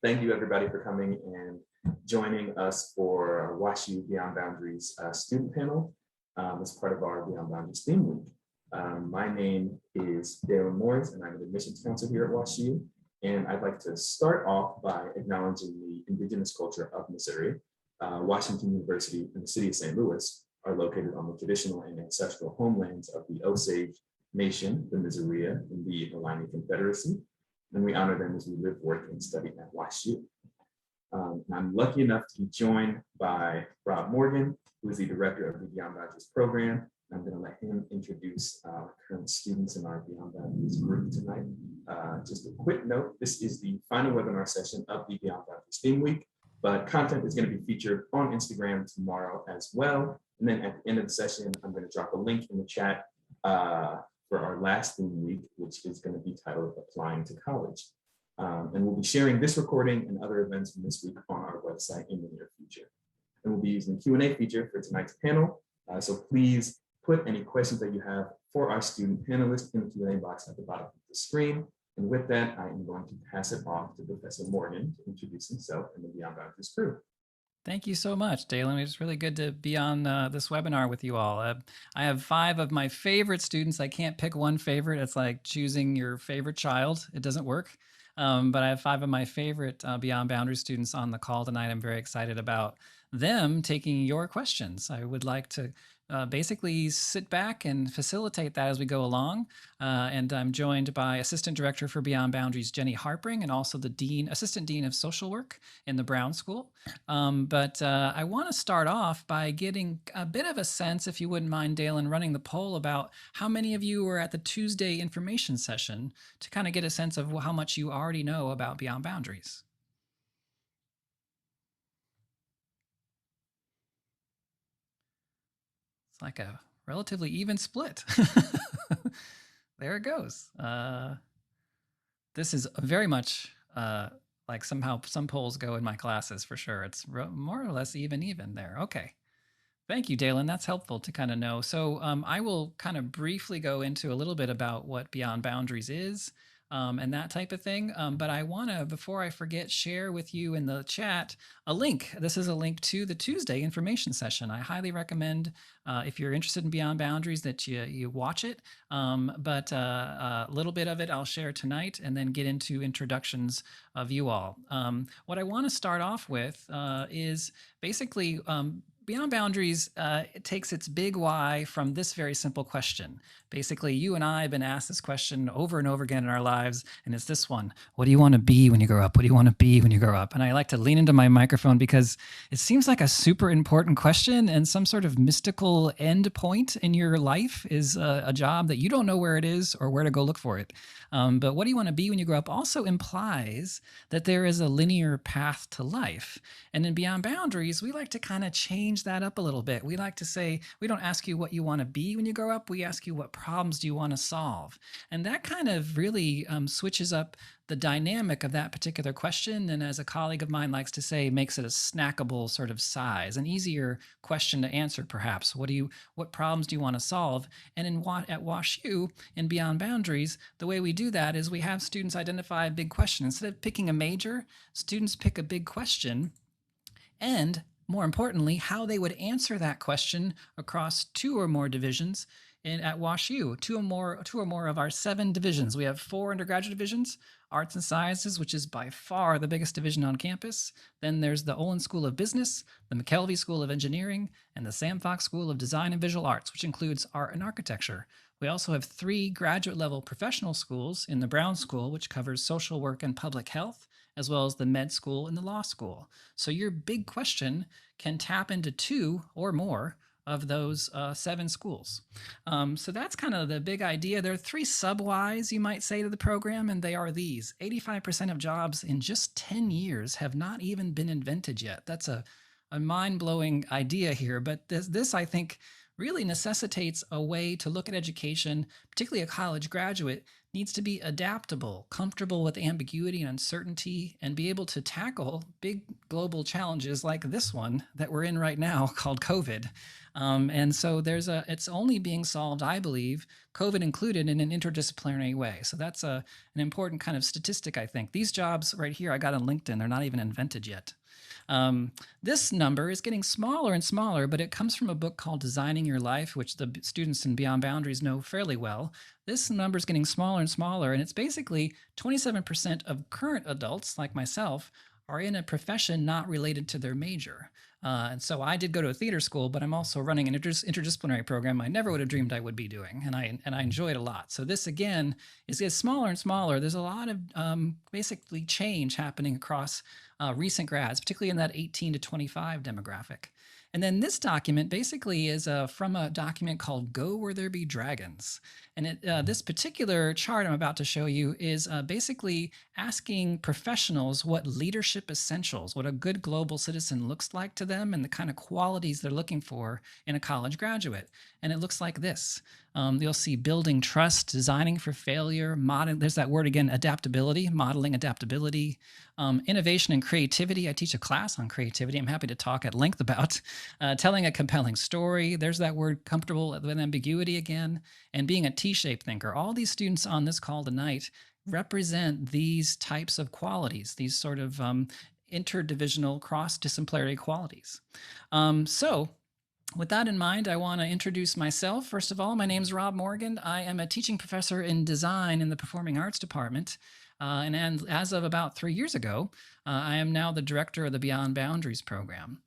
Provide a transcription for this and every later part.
Thank you everybody for coming and joining us for WashU Beyond Boundaries student panel as part of our Beyond Boundaries theme week. My name is Dalen Morris and I'm an admissions counselor here at WashU. And I'd like to start off by acknowledging the indigenous culture of Missouri. Washington University and the city of St. Louis are located on the traditional and ancestral homelands of the Osage Nation, the Missouria, and the Illini Confederacy. And we honor them as we live, work, and study at WashU. I'm lucky enough to be joined by Rob Morgan, who is the director of the Beyond Boundaries program. I'm going to let him introduce our current students in our Beyond Boundaries group tonight. Just a quick note, this is the final webinar session of the Beyond Boundaries theme week, but content is going to be featured on Instagram tomorrow as well. And then at the end of the session, I'm going to drop a link in the chat for our last theme week, which is going to be titled Applying to College. And we'll be sharing this recording and other events from this week on our website in the near future. And we'll be using the Q&A feature for tonight's panel. So please put any questions that you have for our student panelists in the Q&A box at the bottom of the screen. And with that, I am going to pass it off to Professor Morgan to introduce himself and the Beyond Boundaries crew. Thank you so much, Dalen. It's really good to be on this webinar with you all. I have 5 of my favorite students. I can't pick one favorite. It's like choosing your favorite child. It doesn't work. But I have 5 of my favorite Beyond Boundaries students on the call tonight. I'm very excited about them taking your questions. I would like to basically sit back and facilitate that as we go along. And I'm joined by Assistant Director for Beyond Boundaries, Jenny Harpring, and also the Assistant Dean of Social Work in the Brown School. But I want to start off by getting a bit of a sense, if you wouldn't mind, Dalen, running the poll about how many of you were at the Tuesday information session to kind of get a sense of how much you already know about Beyond Boundaries. Like a relatively even split. There it goes. This is very much like somehow some polls go in my classes for sure. It's more or less even there. Okay. Thank you, Dalen. That's helpful to kind of know. So I will kind of briefly go into a little bit about what Beyond Boundaries is and that type of thing. But I want to, before I forget, share with you in the chat a link. This is a link to the Tuesday information session. I highly recommend if you're interested in Beyond Boundaries that you watch it. But a little bit of it I'll share tonight and then get into introductions of you all. What I want to start off with is basically Beyond Boundaries it takes its big why from this very simple question. Basically, you and I have been asked this question over and over again in our lives, and it's this one: what do you want to be when you grow up? What do you want to be when you grow up? And I like to lean into my microphone because it seems like a super important question, and some sort of mystical end point in your life is a job that you don't know where it is or where to go look for it. But what do you want to be when you grow up also implies that there is a linear path to life. And in Beyond Boundaries, we like to kind of change that up a little bit. We like to say, we don't ask you what you want to be when you grow up. We ask you what problems do you want to solve. And that kind of really switches up the dynamic of that particular question. And as a colleague of mine likes to say, makes it a snackable sort of size, an easier question to answer, perhaps. What problems do you want to solve? And at WashU, in Beyond Boundaries, the way we do that is we have students identify a big question. Instead of picking a major, students pick a big question, and more importantly, how they would answer that question across 2 or more divisions at WashU, 2 or more of our 7 divisions. We have 4 undergraduate divisions: Arts and Sciences, which is by far the biggest division on campus. Then there's the Olin School of Business, the McKelvey School of Engineering, and the Sam Fox School of Design and Visual Arts, which includes art and architecture. We also have 3 graduate level professional schools in the Brown School, which covers social work and public health, as well as the med school and the law school. So your big question can tap into 2 or more of those 7 schools. So that's kind of the big idea. There are 3 sub-whys, you might say, to the program, and they are these. 85% of jobs in just 10 years have not even been invented yet. That's a mind-blowing idea here, but this I think really necessitates a way to look at education, particularly a college graduate, needs to be adaptable, comfortable with ambiguity and uncertainty, and be able to tackle big global challenges like this one that we're in right now called COVID. And so it's only being solved, I believe, COVID included, in an interdisciplinary way. So that's an important kind of statistic, I think. These jobs right here, I got on LinkedIn, they're not even invented yet. This number is getting smaller and smaller, but it comes from a book called Designing Your Life, which the students in Beyond Boundaries know fairly well. This number is getting smaller and smaller, and it's basically 27% of current adults like myself are in a profession not related to their major. And so I did go to a theater school, but I'm also running an interdisciplinary program I never would have dreamed I would be doing, and I enjoy it a lot. So this again is getting smaller and smaller. There's a lot of basically change happening across recent grads, particularly in that 18 to 25 demographic. And then this document basically is from a document called Go Where There Be Dragons. And this particular chart I'm about to show you is basically asking professionals what leadership essentials, what a good global citizen looks like to them, and the kind of qualities they're looking for in a college graduate. And it looks like this. You'll see building trust, designing for failure, there's that word again, adaptability, modeling adaptability, innovation and creativity. I teach a class on creativity. I'm happy to talk at length about telling a compelling story. There's that word, comfortable with ambiguity again, and being a T-shaped thinker. All these students on this call tonight represent these types of qualities, these sort of interdivisional, cross-disciplinary qualities. So with that in mind, I want to introduce myself. First of all, my name is Rob Morgan. I am a teaching professor in design in the Performing Arts Department. And as of about 3 years ago, I am now the director of the Beyond Boundaries program.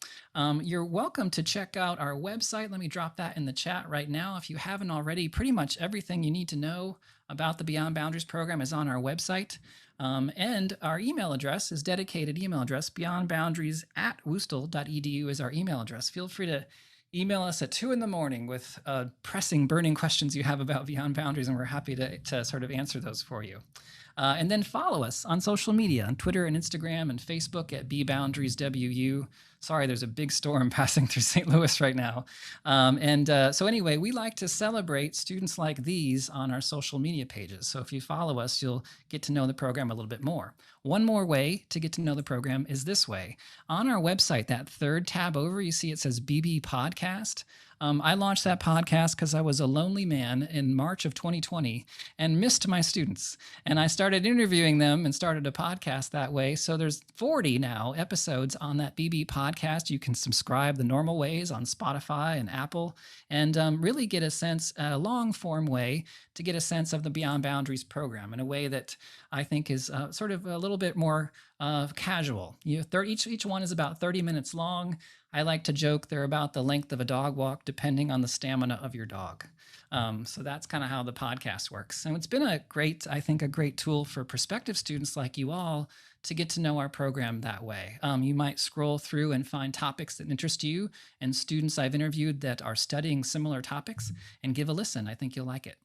You're welcome to check out our website. Let me drop that in the chat right now. If you haven't already, pretty much everything you need to know about the Beyond Boundaries program is on our website. And our email address is dedicated email address, beyondboundaries@wustl.edu is our email address. Feel free to email us at 2 a.m. with pressing, burning questions you have about Beyond Boundaries, and we're happy to sort of answer those for you. And then follow us on social media, on Twitter and Instagram and Facebook at bboundarieswu. Sorry, there's a big storm passing through St. Louis right now. So anyway, we like to celebrate students like these on our social media pages. So if you follow us, you'll get to know the program a little bit more. One more way to get to know the program is this way. On our website, that third tab over, you see it says BB Podcast. I launched that podcast because I was a lonely man in March of 2020 and missed my students. And I started interviewing them and started a podcast that way. So there's 40 now episodes on that BB podcast. You can subscribe the normal ways on Spotify and Apple, and really get a sense, a long form way to get a sense of the Beyond Boundaries program in a way that I think is sort of a little bit more casual. Each one is about 30 minutes long. I like to joke they're about the length of a dog walk, depending on the stamina of your dog. So that's kind of how the podcast works. And it's been a great tool for prospective students like you all to get to know our program that way. You might scroll through and find topics that interest you and students I've interviewed that are studying similar topics, and give a listen. I think you'll like it.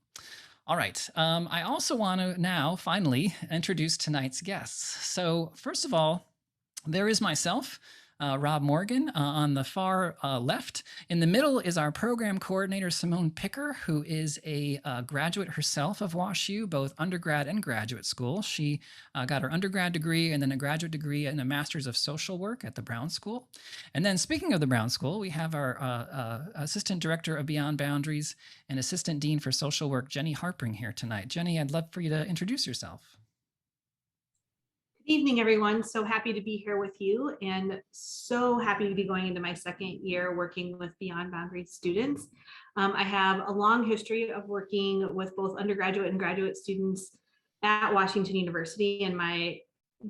All right. I also want to now finally introduce tonight's guests. So first of all, there is myself, Rob Morgan, on the far left. In the middle is our program coordinator, Simone Picker, who is a graduate herself of WashU, both undergrad and graduate school. She got her undergrad degree and then a graduate degree and a master's of social work at the Brown School. And then speaking of the Brown School, we have our assistant director of Beyond Boundaries and assistant dean for social work, Jenny Harpring, here tonight. Jenny, I'd love for you to introduce yourself. Good evening, everyone. So happy to be here with you, and so happy to be going into my second year working with Beyond Boundaries students. I have a long history of working with both undergraduate and graduate students at Washington University, and my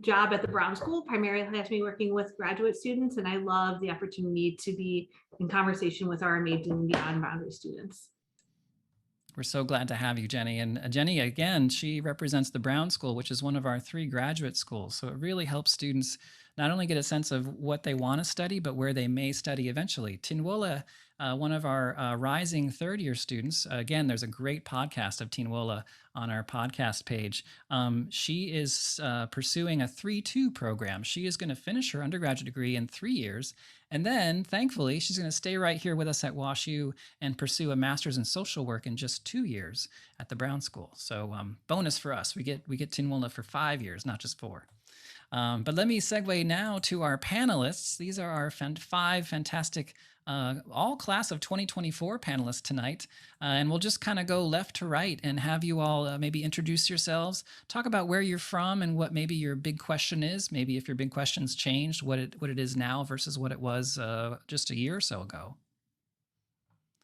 job at the Brown School primarily has me working with graduate students, and I love the opportunity to be in conversation with our amazing Beyond Boundaries students. We're so glad to have you, Jenny. And Jenny, again, she represents the Brown School, which is one of our 3 graduate schools. So it really helps students not only get a sense of what they want to study, but where they may study eventually. Tinwola, one of our rising third-year students, again, there's a great podcast of Tinwola on our podcast page. She is pursuing a 3-2 program. She is going to finish her undergraduate degree in 3 years. And then, thankfully, she's going to stay right here with us at WashU and pursue a master's in social work in just 2 years at the Brown School. So bonus for us. We get Tinwola for 5 years, not just 4. But let me segue now to our panelists. These are our five fantastic all class of 2024 panelists tonight. And we'll just kind of go left to right and have you all maybe introduce yourselves, talk about where you're from and what maybe your big question is. Maybe if your big question's changed, what it is now versus what it was just a year or so ago.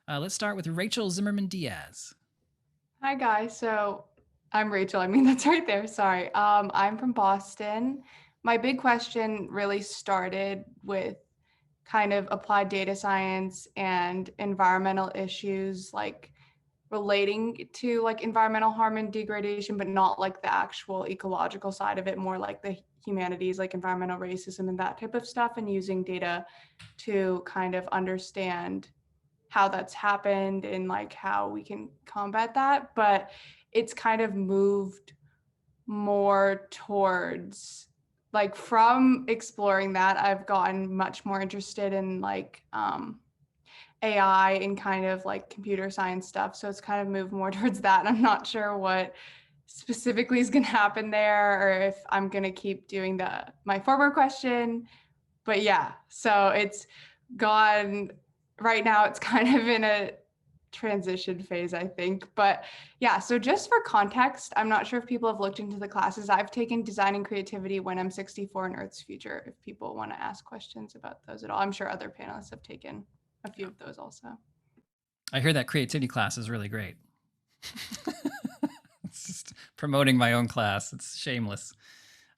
Let's start with Rachel Zimmerman Diaz. Hi guys, so I'm Rachel. I mean, that's right there. Sorry. I'm from Boston. My big question really started with kind of applied data science and environmental issues, like relating to like environmental harm and degradation, but not like the actual ecological side of it, more like the humanities, like environmental racism and that type of stuff, and using data to kind of understand how that's happened and like how we can combat that. But it's kind of moved more towards like from exploring that, I've gotten much more interested in like AI and kind of like computer science stuff. So it's kind of moved more towards that. I'm not sure what specifically is going to happen there or if I'm going to keep doing my former question. But yeah, so it's gone right now. It's kind of in a transition phase, I think. But yeah, so just for context, I'm not sure if people have looked into the classes. I've taken design and creativity when I'm 64 and Earth's future, if people want to ask questions about those at all. I'm sure other panelists have taken a few of those also. I hear that creativity class is really great. It's just promoting my own class. It's shameless.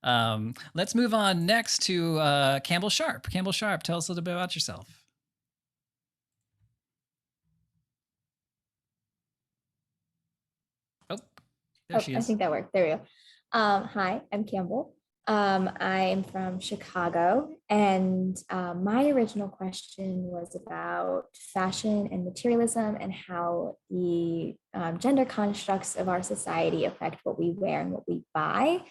Let's move on next to Campbell Sharp. Campbell Sharp, tell us a little bit about yourself. There she is. I think that worked. There we go. Hi, I'm Campbell. I'm from Chicago, and my original question was about fashion and materialism and how the gender constructs of our society affect what we wear and what we buy.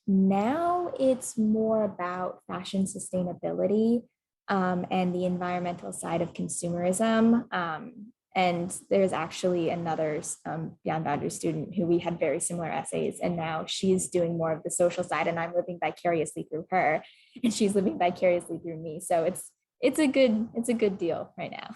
Now it's more about fashion sustainability and the environmental side of consumerism. And there's actually another Beyond Boundaries student who we had very similar essays, and now she's doing more of the social side, and I'm living vicariously through her, and she's living vicariously through me. So it's a good deal right now.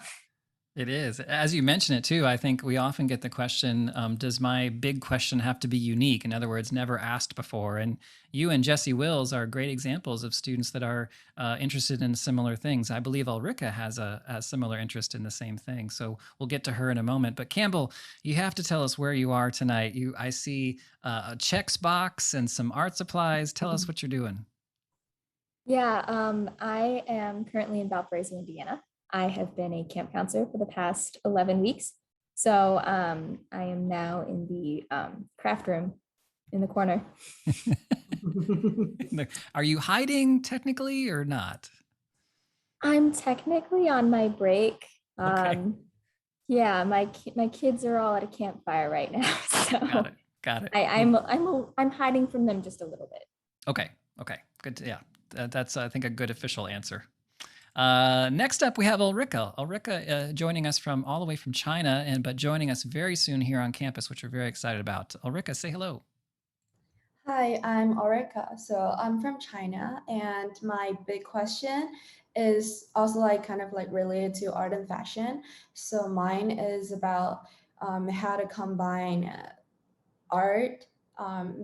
It is. As you mention it too, I think we often get the question, does my big question have to be unique? In other words, never asked before. And you and Jessie Wills are great examples of students that are interested in similar things. I believe Ulrika has a similar interest in the same thing. So we'll get to her in a moment. But Campbell, you have to tell us where you are tonight. I see a checks box and some art supplies. Tell us what you're doing. Yeah, I am currently in Valparaiso, Indiana. I have been a camp counselor for the past 11 weeks. So I am now in the craft room in the corner. Are you hiding technically or not? I'm technically on my break. Okay. Yeah, my kids are all at a campfire right now. So Got it. I'm hiding from them just a little bit. Okay. Good. Yeah, that's I think a good official answer. Next up, we have Ulrika. Ulrika joining us from all the way from China, but joining us very soon here on campus, which we're very excited about. Ulrika, say hello. Hi, I'm Ulrika. So I'm from China, and my big question is also like kind of like related to art and fashion. So mine is about how to combine art,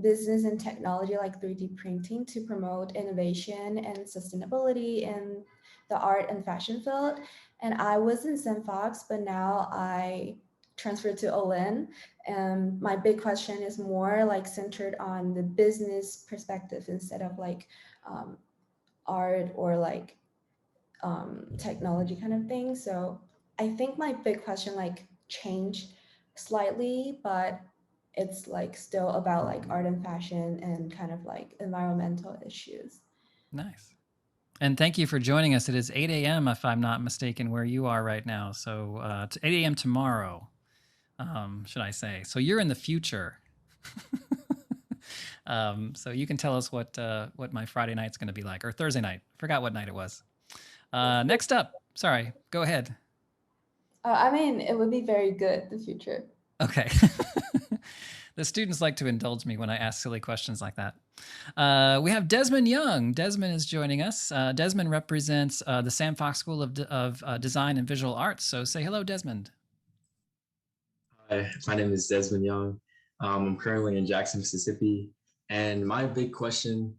business and technology like 3D printing to promote innovation and sustainability in the art and fashion field. And I was in SimFox, but now I transferred to Olin. And my big question is more like centered on the business perspective instead of like art or like technology kind of thing. So I think my big question like changed slightly, but it's like still about like art and fashion and kind of like environmental issues. Nice. And thank you for joining us. It is 8 a.m. if I'm not mistaken where you are right now. So 8 a.m. tomorrow, should I say. So you're in the future. So you can tell us what my Friday night's going to be like, or Thursday night. Forgot what night it was. Next up, sorry, go ahead. I mean, it would be very good, the future. Okay. The students like to indulge me when I ask silly questions like that. We have Desmond Young. Desmond is joining us. Desmond represents the Sam Fox School of Design and Visual Arts. So say hello, Desmond. Hi, my name is Desmond Young. I'm currently in Jackson, Mississippi. And my big question,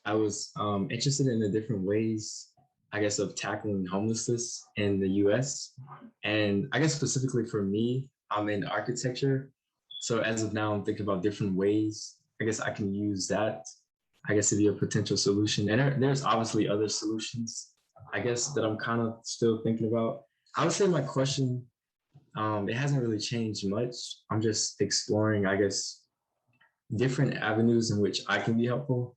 I was interested in the different ways, I guess, of tackling homelessness in the US. And I guess specifically for me, I'm in architecture. So as of now, I'm thinking about different ways. I guess I can use that, I guess, to be a potential solution. And there's obviously other solutions, I guess, that I'm kind of still thinking about. I would say my question, it hasn't really changed much. I'm just exploring, I guess, different avenues in which I can be helpful,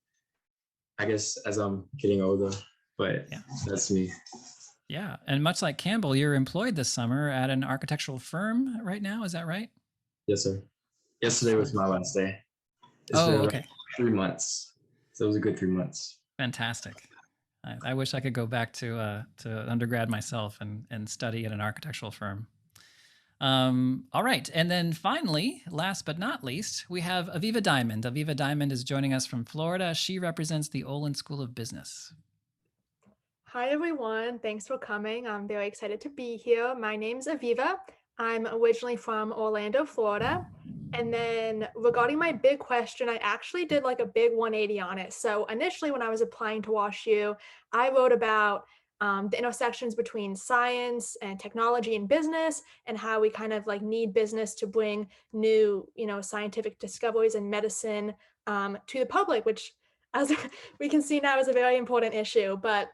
I guess, as I'm getting older. But Yeah. that's me. Yeah. And much like Campbell, you're employed this summer at an architectural firm right now. Is that right? Yes, sir. Yesterday was my last day. It's Oh, been okay. 3 months. So it was a good 3 months. Fantastic. I wish I could go back to undergrad myself and study at an architectural firm. All right. And then finally, last but not least, we have Aviva Diamond. Aviva Diamond is joining us from Florida. She represents the Olin School of Business. Hi, everyone. Thanks for coming. I'm very excited to be here. My name's Aviva. I'm originally from Orlando, Florida. And then regarding my big question, I actually did like a big 180 on it. So initially when I was applying to WashU, I wrote about the intersections between science and technology and business, and how we kind of like need business to bring new, scientific discoveries and medicine to the public, which as we can see now is a very important issue. But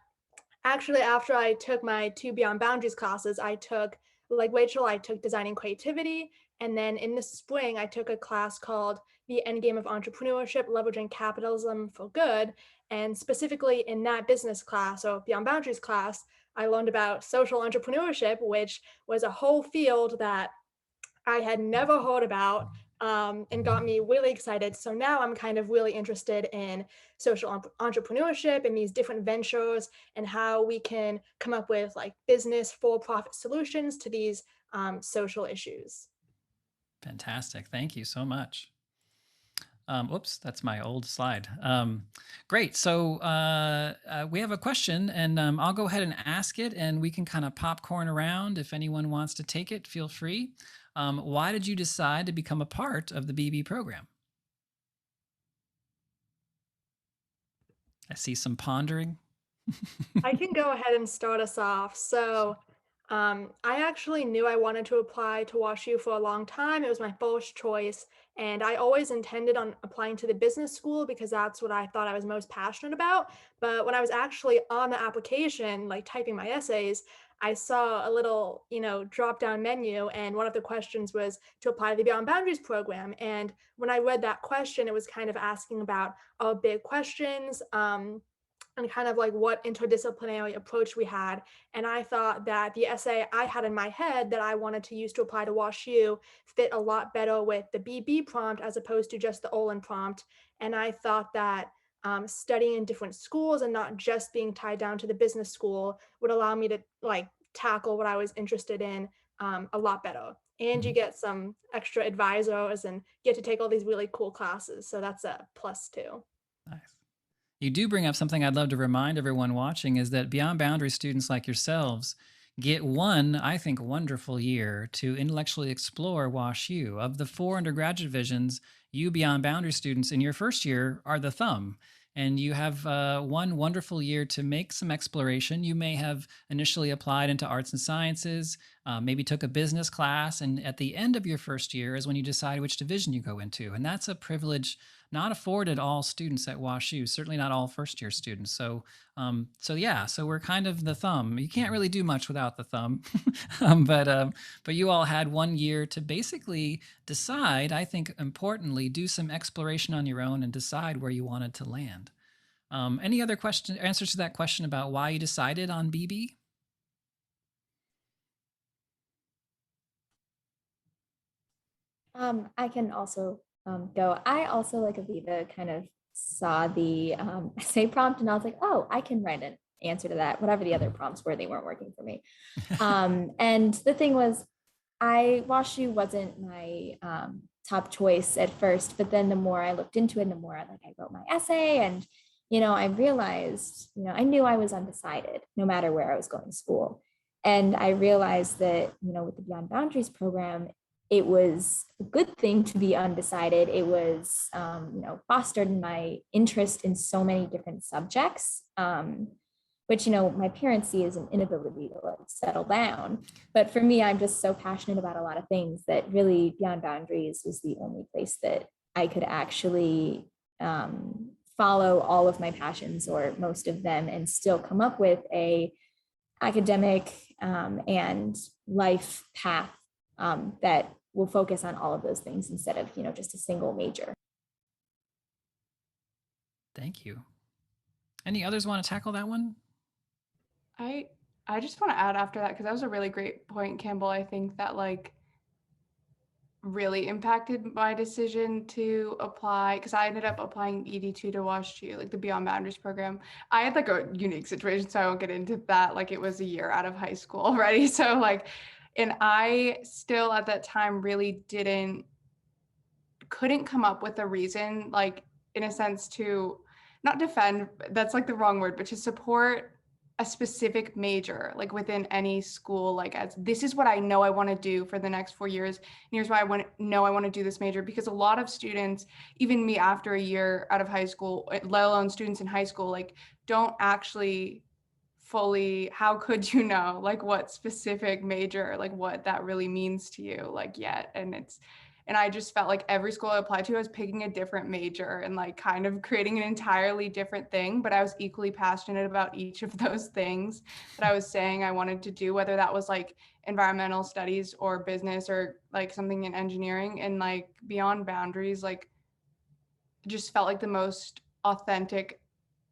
actually, after I took my 2 Beyond Boundaries classes, I took, like Rachel, I took Designing Creativity. And then in the spring, I took a class called The Endgame of Entrepreneurship, Leveraging Capitalism for Good. And specifically in that business class, or Beyond Boundaries class, I learned about social entrepreneurship, which was a whole field that I had never heard about, and got me really excited. So now I'm kind of really interested in social entrepreneurship and these different ventures and how we can come up with like business for-profit solutions to these social issues. Fantastic. Thank you so much. Oops, that's my old slide. Great. So we have a question, and I'll go ahead and ask it, and we can kind of popcorn around. If anyone wants to take it, feel free. Why did you decide to become a part of the BB program? I see some pondering. I can go ahead and start us off. So I actually knew I wanted to apply to WashU for a long time. It was my first choice. And I always intended on applying to the business school because that's what I thought I was most passionate about. But when I was actually on the application, like typing my essays, I saw a little, drop down menu. And one of the questions was to apply to the Beyond Boundaries program. And when I read that question, it was kind of asking about our big questions, and kind of like what interdisciplinary approach we had. And I thought that the essay I had in my head that I wanted to use to apply to WashU fit a lot better with the BB prompt as opposed to just the Olin prompt. And I thought that studying in different schools and not just being tied down to the business school would allow me to like tackle what I was interested in a lot better. And you get some extra advisors and get to take all these really cool classes. So that's a plus too. Nice. You do bring up something I'd love to remind everyone watching is that Beyond Boundaries students like yourselves get one, I think, wonderful year to intellectually explore WashU. Of the 4 undergraduate divisions, you Beyond Boundaries students in your first year are the thumb. And you have one wonderful year to make some exploration. You may have initially applied into arts and sciences, maybe took a business class, and at the end of your first year is when you decide which division you go into. And that's a privilege not afforded all students at WashU, certainly not all first-year students. So we're kind of the thumb. You can't really do much without the thumb, but you all had 1 year to basically decide, I think importantly, do some exploration on your own and decide where you wanted to land. Any other answers to that question about why you decided on BB? I can also go. I also, like Aviva, kind of saw the essay prompt and I was like, oh, I can write an answer to that, whatever the other prompts were, they weren't working for me. And the thing was, WashU wasn't my top choice at first, but then the more I looked into it, and the more like I wrote my essay, and I realized, I knew I was undecided no matter where I was going to school. And I realized that, with the Beyond Boundaries program, it was a good thing to be undecided. It was, fostered my interest in so many different subjects, which, my parents see as an inability to like settle down. But for me, I'm just so passionate about a lot of things that really Beyond Boundaries was the only place that I could actually follow all of my passions, or most of them, and still come up with a academic and life path that will focus on all of those things instead of, just a single major. Thank you. Any others want to tackle that one? I just want to add after that, because that was a really great point, Campbell. I think that like really impacted my decision to apply, because I ended up applying ED2 to WashU, like the Beyond Boundaries program. I had like a unique situation, so I won't get into that. Like it was a year out of high school already. So like, and I still at that time really couldn't come up with a reason, like in a sense to not defend, that's like the wrong word, but to support a specific major, like within any school, like as this is what I know I want to do for the next 4 years. And here's why I want to do this major, because a lot of students, even me after a year out of high school, let alone students in high school, like don't actually fully, how could you know like what specific major, like what that really means to you like yet. And I just felt like every school I applied to, I was picking a different major and like kind of creating an entirely different thing. But I was equally passionate about each of those things that I was saying I wanted to do, whether that was like environmental studies or business or like something in engineering. And like Beyond Boundaries, like just felt like the most authentic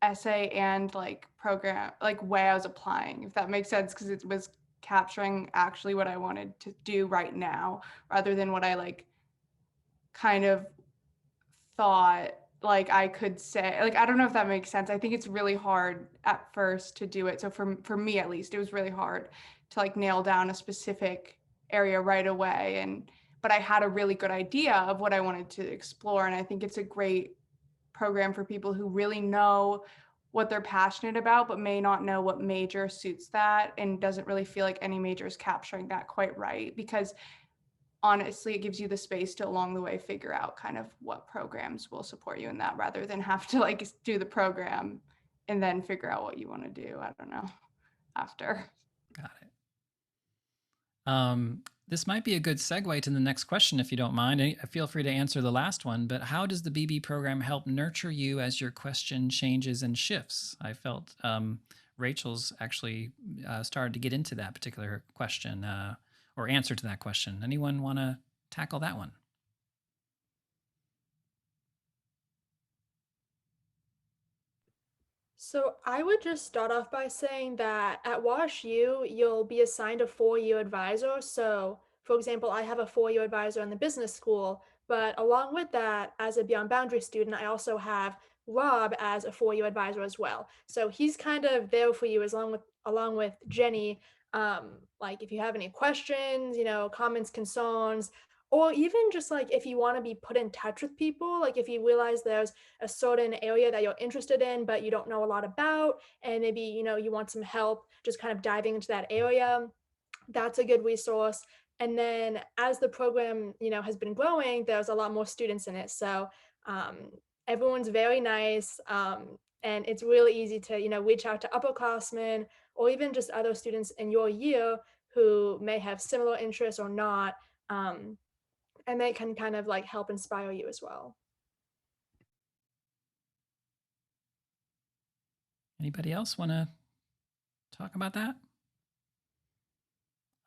essay and like program, like way I was applying, if that makes sense, because it was capturing actually what I wanted to do right now, rather than what I like kind of thought like I could say. Like I don't know if that makes sense. I think it's really hard at first to do it. So for me at least, it was really hard to like nail down a specific area right away. But I had a really good idea of what I wanted to explore. And I think it's a great program for people who really know what they're passionate about, but may not know what major suits that, and doesn't really feel like any major is capturing that quite right, because honestly, it gives you the space to along the way figure out kind of what programs will support you in that, rather than have to like do the program and then figure out what you want to do. I don't know, after. Got it. This might be a good segue to the next question, if you don't mind. Feel free to answer the last one, but how does the BB program help nurture you as your question changes and shifts? I felt Rachel's actually started to get into that particular question or answer to that question. Anyone want to tackle that one? So I would just start off by saying that at WashU, you'll be assigned a 4-year advisor. So for example, I have a 4-year advisor in the business school, but along with that, as a Beyond Boundary student, I also have Rob as a 4-year advisor as well. So he's kind of there for you along with Jenny. Like if you have any questions, comments, concerns, or even just like if you want to be put in touch with people, like if you realize there's a certain area that you're interested in, but you don't know a lot about, and maybe, you want some help just kind of diving into that area, that's a good resource. And then as the program, has been growing, there's a lot more students in it. So everyone's very nice. And it's really easy to, reach out to upperclassmen or even just other students in your year who may have similar interests or not. And they can kind of like help inspire you as well. Anybody else want to talk about that?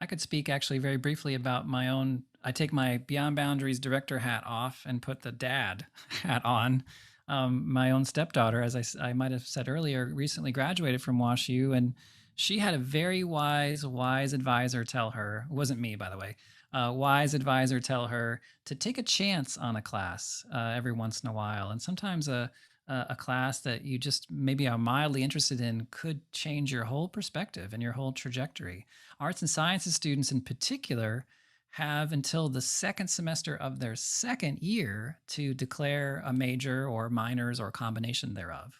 I could speak actually very briefly about my own. I take my Beyond Boundaries director hat off and put the dad hat on. My own stepdaughter, as I might have said earlier, recently graduated from WashU, and she had a very wise advisor tell her, it wasn't me, by the way, wise advisor tell her to take a chance on a class every once in a while. And sometimes a class that you just maybe are mildly interested in could change your whole perspective and your whole trajectory. Arts and sciences students in particular have until the second semester of their second year to declare a major or minors or combination thereof.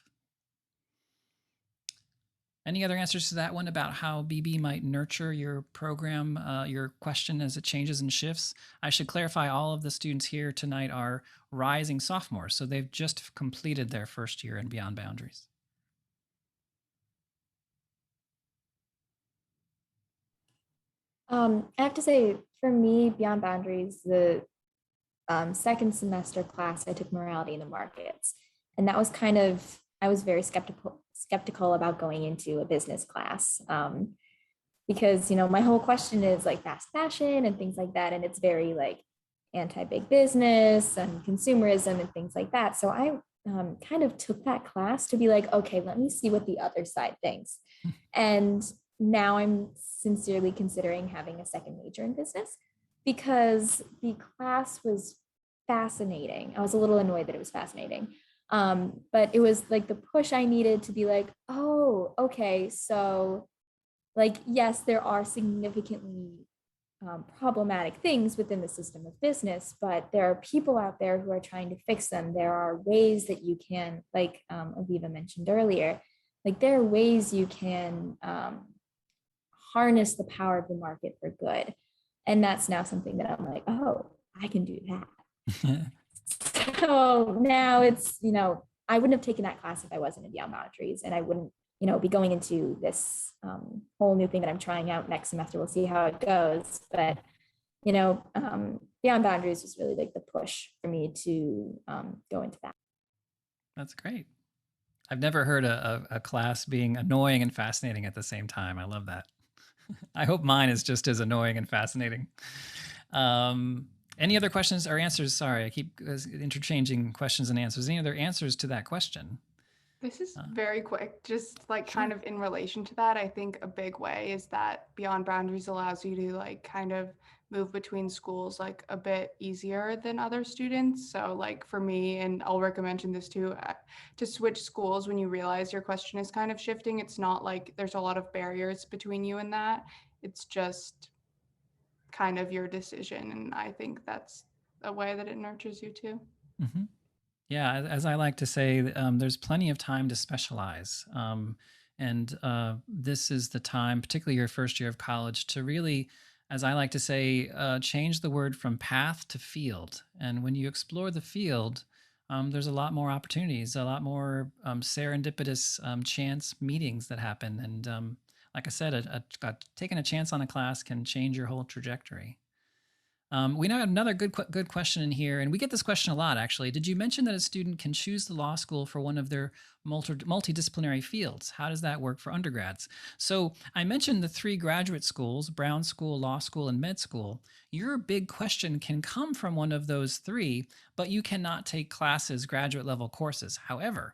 Any other answers to that one about how BB might nurture your program, your question as it changes and shifts? I should clarify all of the students here tonight are rising sophomores, so they've just completed their first year in Beyond Boundaries. I have to say, for me, Beyond Boundaries, the second semester class, I took Morality in the Markets. And that was kind of, I was very skeptical about going into a business class because, you know, my whole question is like fast fashion and things like that. And it's very like anti-big business and consumerism and things like that. So I kind of took that class to be like, okay, let me see what the other side thinks. And now I'm sincerely considering having a second major in business because the class was fascinating. I was a little annoyed that it was fascinating. But it was like the push I needed to be like, oh, okay, so like, yes, there are significantly problematic things within the system of business, but there are people out there who are trying to fix them. There are ways that you can, like Aviva mentioned earlier, like there are ways you can harness the power of the market for good. And that's now something that I'm like, oh, I can do that. So now it's, you know, I wouldn't have taken that class if I wasn't in Beyond Boundaries, and I wouldn't, you know, be going into this whole new thing that I'm trying out next semester. We'll see how it goes. But, you know, Beyond Boundaries was really like the push for me to go into that. That's great. I've never heard a class being annoying and fascinating at the same time. I love that. I hope mine is just as annoying and fascinating. Any other questions or answers? Sorry, I keep interchanging questions and answers. Any other answers to that question? This is very quick, just like kind of in relation to that. I think a big way is that Beyond Boundaries allows you to like kind of move between schools like a bit easier than other students. So like for me, and Ulrika mentioned this too, to switch schools when you realize your question is kind of shifting, it's not like there's a lot of barriers between you and that. It's just kind of your decision. And I think that's a way that it nurtures you too. Mm-hmm. Yeah, as I like to say, there's plenty of time to specialize. And this is the time, particularly your first year of college, to really, as I like to say, change the word from path to field. And when you explore the field, there's a lot more opportunities, a lot more serendipitous chance meetings that happen. And like I said, taking a chance on a class can change your whole trajectory. We now have another good question in here, and we get this question a lot, actually. Did you mention that a student can choose the law school for one of their multidisciplinary fields? How does that work for undergrads? So I mentioned the 3 graduate schools, Brown School, Law School, and Med School. Your big question can come from one of those 3, but you cannot take classes, graduate level courses. However,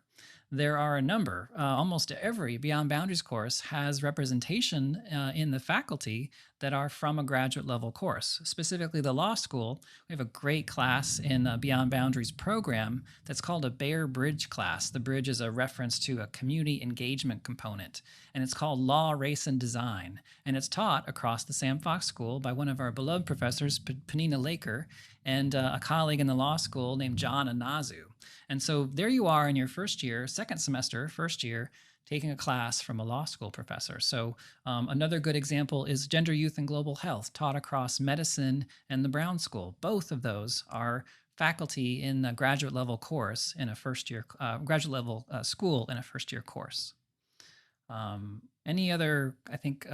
there are a number, almost every Beyond Boundaries course has representation in the faculty that are from a graduate level course. Specifically the law school, we have a great class in the Beyond Boundaries program that's called a Bear Bridge class. The bridge is a reference to a community engagement component, and it's called Law, Race, and Design. And it's taught across the Sam Fox School by one of our beloved professors, Panina Laker, and a colleague in the law school named John Anazu. And so there you are in your first year, second semester, first year, taking a class from a law school professor. So another good example is Gender, Youth, and Global Health, taught across medicine and the Brown School. Both of those are faculty in the graduate level course in a first year, graduate level school in a first year course. Any other, I think,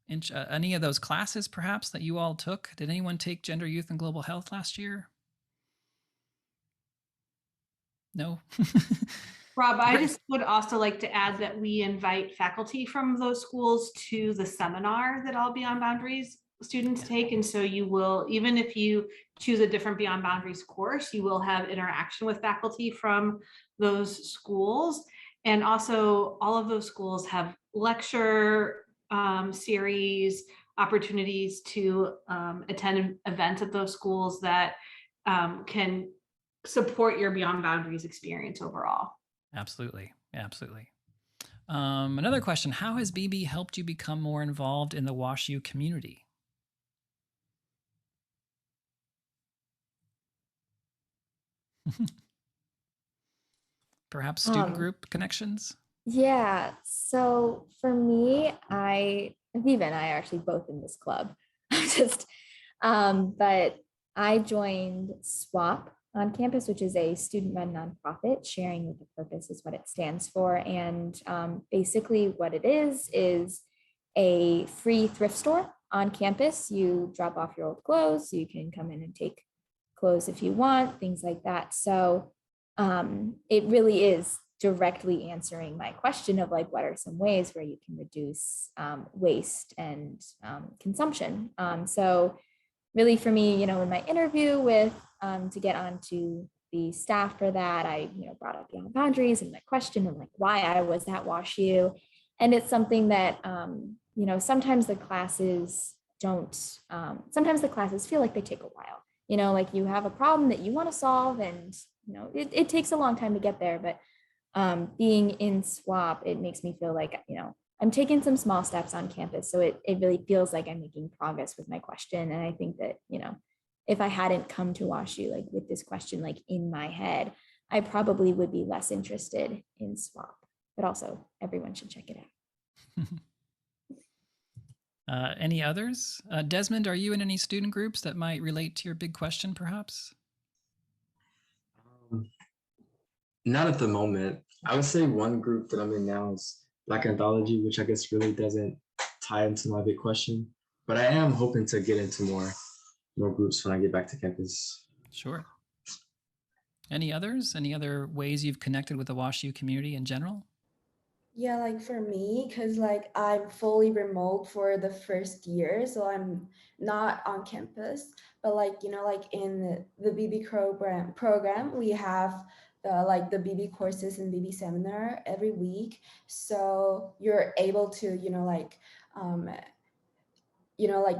any of those classes perhaps that you all took? Did anyone take Gender, Youth, and Global Health last year? No? Rob, I just would also like to add that we invite faculty from those schools to the seminar that all Beyond Boundaries students take. And so you will, even if you choose a different Beyond Boundaries course, you will have interaction with faculty from those schools. And also all of those schools have lecture series, opportunities to attend events at those schools that can support your Beyond Boundaries experience overall. Absolutely. Absolutely. Another question, how has BB helped you become more involved in the WashU community? Perhaps student Um, group connections? Yeah, so for me, Viva and I are actually both in this club. Just, but I joined SWAP on campus, which is a student-run nonprofit. Sharing with a Purpose is what it stands for. And basically, what it is a free thrift store on campus. You drop off your old clothes, you can come in and take clothes if you want, things like that. So it really is directly answering my question of like, what are some ways where you can reduce waste and consumption? So really for me, in my interview with to get onto the staff for that, I brought up Beyond Boundaries and my question and like why I was at WashU. And it's something that sometimes the classes don't sometimes the classes feel like they take a while. Like you have a problem that you want to solve, and it takes a long time to get there. But being in SWAP, it makes me feel like I'm taking some small steps on campus, so it really feels like I'm making progress with my question. And I think that if I hadn't come to WashU like with this question like in my head, I probably would be less interested in SWAP. But also, everyone should check it out. Any others? Desmond, are you in any student groups that might relate to your big question, perhaps? Not at the moment. I would say one group that I'm in now is Black Anthology, which I guess really doesn't tie into my big question, but I am hoping to get into more groups when I get back to campus. Sure. Any others? Any other ways you've connected with the WashU community in general? Yeah, like for me, because like I'm fully remote for the first year, so I'm not on campus. But like, like in the BB program, we have the BB courses and BB seminar every week. So you're able to,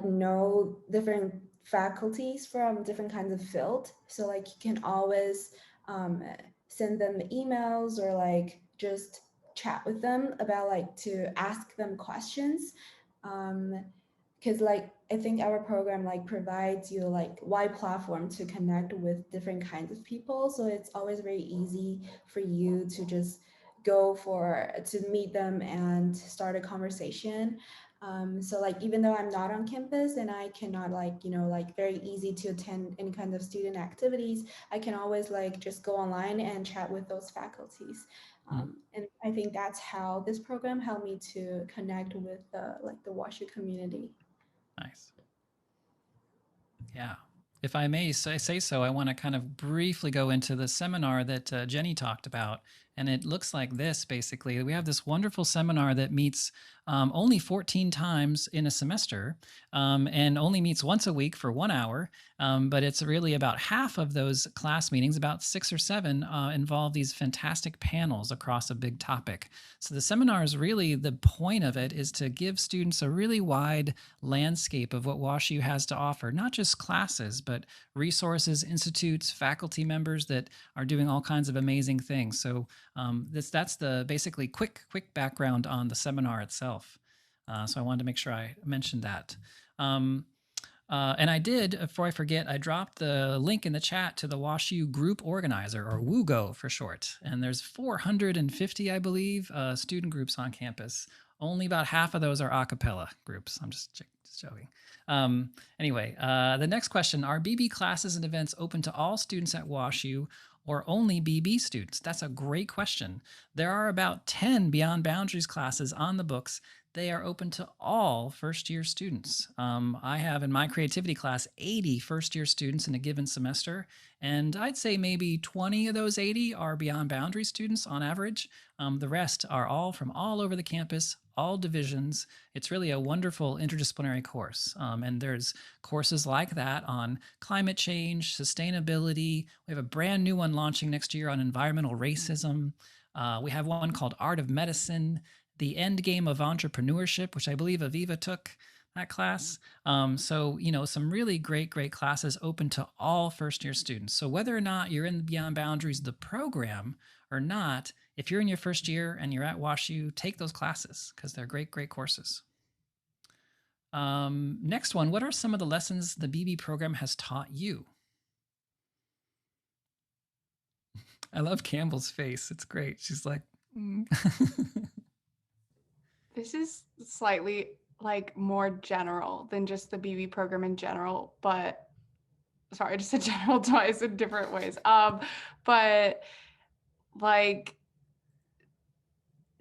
know different faculties from different kinds of field. So like you can always send them emails or like just chat with them about like to ask them questions. Because like I think our program like provides you like wide platform to connect with different kinds of people. So it's always very easy for you to just to meet them and start a conversation. So like even though I'm not on campus and I cannot like very easy to attend any kind of student activities, I can always like just go online and chat with those faculties. And I think that's how this program helped me to connect with the WashU community. Nice. Yeah. If I may say so, I want to kind of briefly go into the seminar that Jenny talked about. And it looks like this, basically. We have this wonderful seminar that meets only 14 times in a semester and only meets once a week for 1 hour. But it's really about half of those class meetings, about 6 or 7, involve these fantastic panels across a big topic. So the seminar is really, the point of it is to give students a really wide landscape of what WashU has to offer, not just classes, but resources, institutes, faculty members that are doing all kinds of amazing things. So that's the basically quick background on the seminar itself. So I wanted to make sure I mentioned that. And I did, before I forget, I dropped the link in the chat to the WashU group organizer, or WUGO for short. And there's 450, I believe, student groups on campus. Only about half of those are a cappella groups. I'm just joking. Anyway, the next question, are BB classes and events open to all students at WashU or only BB students? That's a great question. There are about 10 Beyond Boundaries classes on the books. They are open to all first-year students. I have in my creativity class 80 first-year students in a given semester, and I'd say maybe 20 of those 80 are Beyond Boundaries students on average. The rest are all from all over the campus, all divisions. It's really a wonderful interdisciplinary course. And there's courses like that on climate change, sustainability. We have a brand new one launching next year on environmental racism. We have one called Art of Medicine, The End Game of Entrepreneurship, which I believe Aviva took that class. So, some really great classes open to all first-year students. So whether or not you're in Beyond Boundaries, the program, or not, if you're in your first year and you're at WashU, take those classes because they're great courses. Next one, what are some of the lessons the BB program has taught you? I love Campbell's face. It's great. She's like, "Mm." This is slightly like more general than just the BB program in general, but sorry, I just said general twice in different ways. But like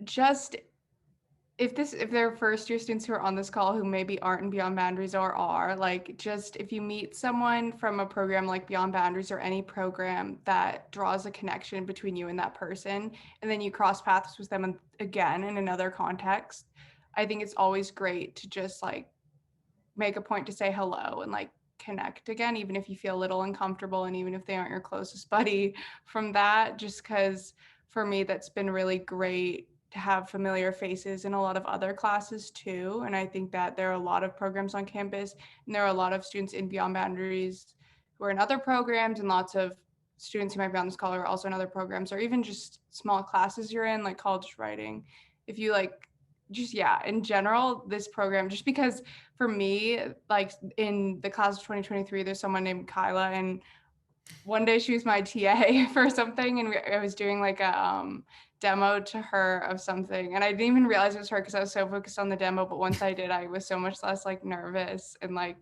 just if there are first year students who are on this call who maybe aren't in Beyond Boundaries or are, like, just if you meet someone from a program like Beyond Boundaries or any program that draws a connection between you and that person, and then you cross paths with them again in another context, I think it's always great to just like make a point to say hello and like connect again, even if you feel a little uncomfortable and even if they aren't your closest buddy from that, just because for me, that's been really great to have familiar faces in a lot of other classes too. And I think that there are a lot of programs on campus and there are a lot of students in Beyond Boundaries who are in other programs and lots of students who might be on this call are also in other programs or even just small classes you're in, like college writing. If you like, just yeah, in general, this program, just because for me, like in the class of 2023, there's someone named Kyla, and one day she was my TA for something, and I was doing like a demo to her of something, and I didn't even realize it was her because I was so focused on the demo. But once I did, I was so much less like nervous, and like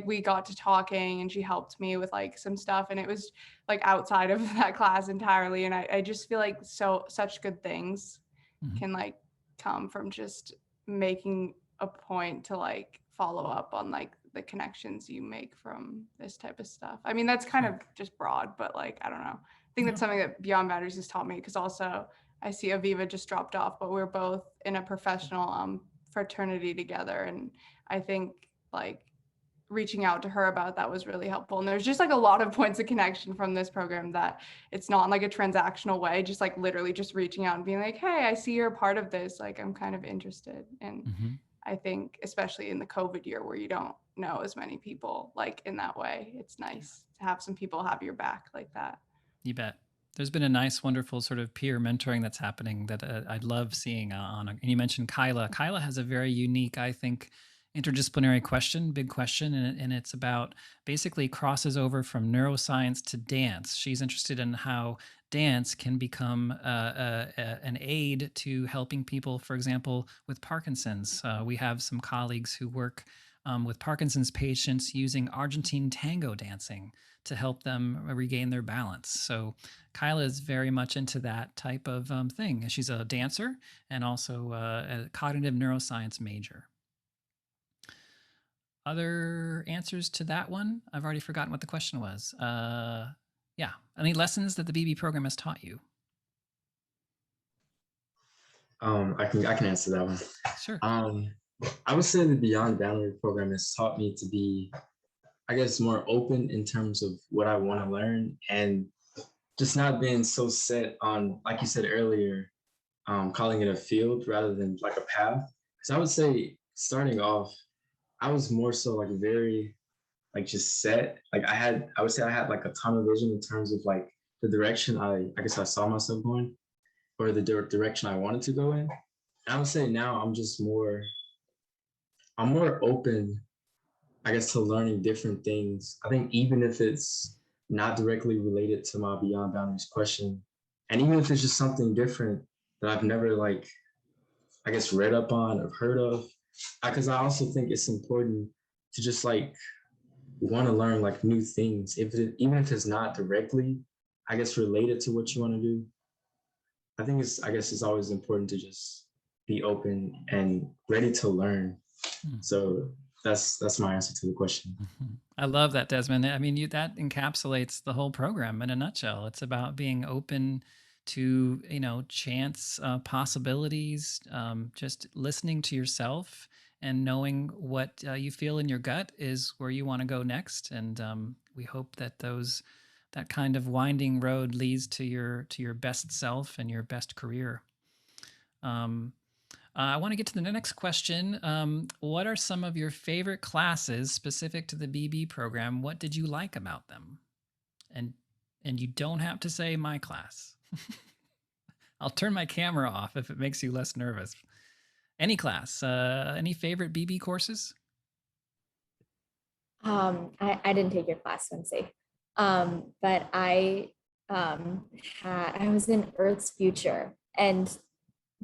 we got to talking, and she helped me with like some stuff, and it was like outside of that class entirely. And I just feel like such good things Mhm. can like come from just making a point to like follow up on like the connections you make from this type of stuff. I mean, that's kind of just broad, but like, I don't know. I think that's something that Beyond Boundaries has taught me, because also I see Aviva just dropped off, but we're both in a professional fraternity together. And I think like reaching out to her about that was really helpful. And there's just like a lot of points of connection from this program that it's not in like a transactional way, just like literally just reaching out and being like, hey, I see you're a part of this. Like, I'm kind of interested. And Mhm. I think especially in the COVID year where you don't know as many people like in that way, it's nice to have some people have your back like that. You bet. There's been a nice, wonderful sort of peer mentoring that's happening that I'd love seeing and you mentioned Kyla. Kyla has a very unique, I think, interdisciplinary question, big question, and it's about basically crosses over from neuroscience to dance. She's interested in how dance can become an aid to helping people, for example, with Parkinson's. We have some colleagues who work with Parkinson's patients using Argentine tango dancing to help them regain their balance. So Kyla is very much into that type of thing. She's a dancer and also a cognitive neuroscience major. Other answers to that one? I've already forgotten what the question was. Yeah, any lessons that the BB program has taught you? I can answer that one. Sure. I would say the Beyond Boundary program has taught me to be, I guess, more open in terms of what I want to learn, and just not being so set on, like you said earlier, calling it a field rather than like a path. Because I would say starting off, I was more so like very like just set. Like I would say I had like a tunnel vision in terms of like the direction I guess I saw myself going, or the direction I wanted to go in. And I would say now I'm more open, I guess, to learning different things. I think even if it's not directly related to my Beyond Boundaries question, and even if it's just something different that I've never like, I guess, read up on or heard of, because I also think it's important to just like want to learn like new things, even if it's not directly, I guess, related to what you want to do. I guess it's always important to just be open and ready to learn. So that's my answer to the question. I love that, Desmond. I mean, that encapsulates the whole program in a nutshell. It's about being open to, chance possibilities, just listening to yourself and knowing what you feel in your gut is where you want to go next. And we hope that that kind of winding road leads to your best self and your best career. I want to get to the next question. What are some of your favorite classes specific to the BB program? What did you like about them? And you don't have to say my class. I'll turn my camera off if it makes you less nervous. Any class, any favorite BB courses? I didn't take your class, so I'm safe. But I I was in Earth's future, and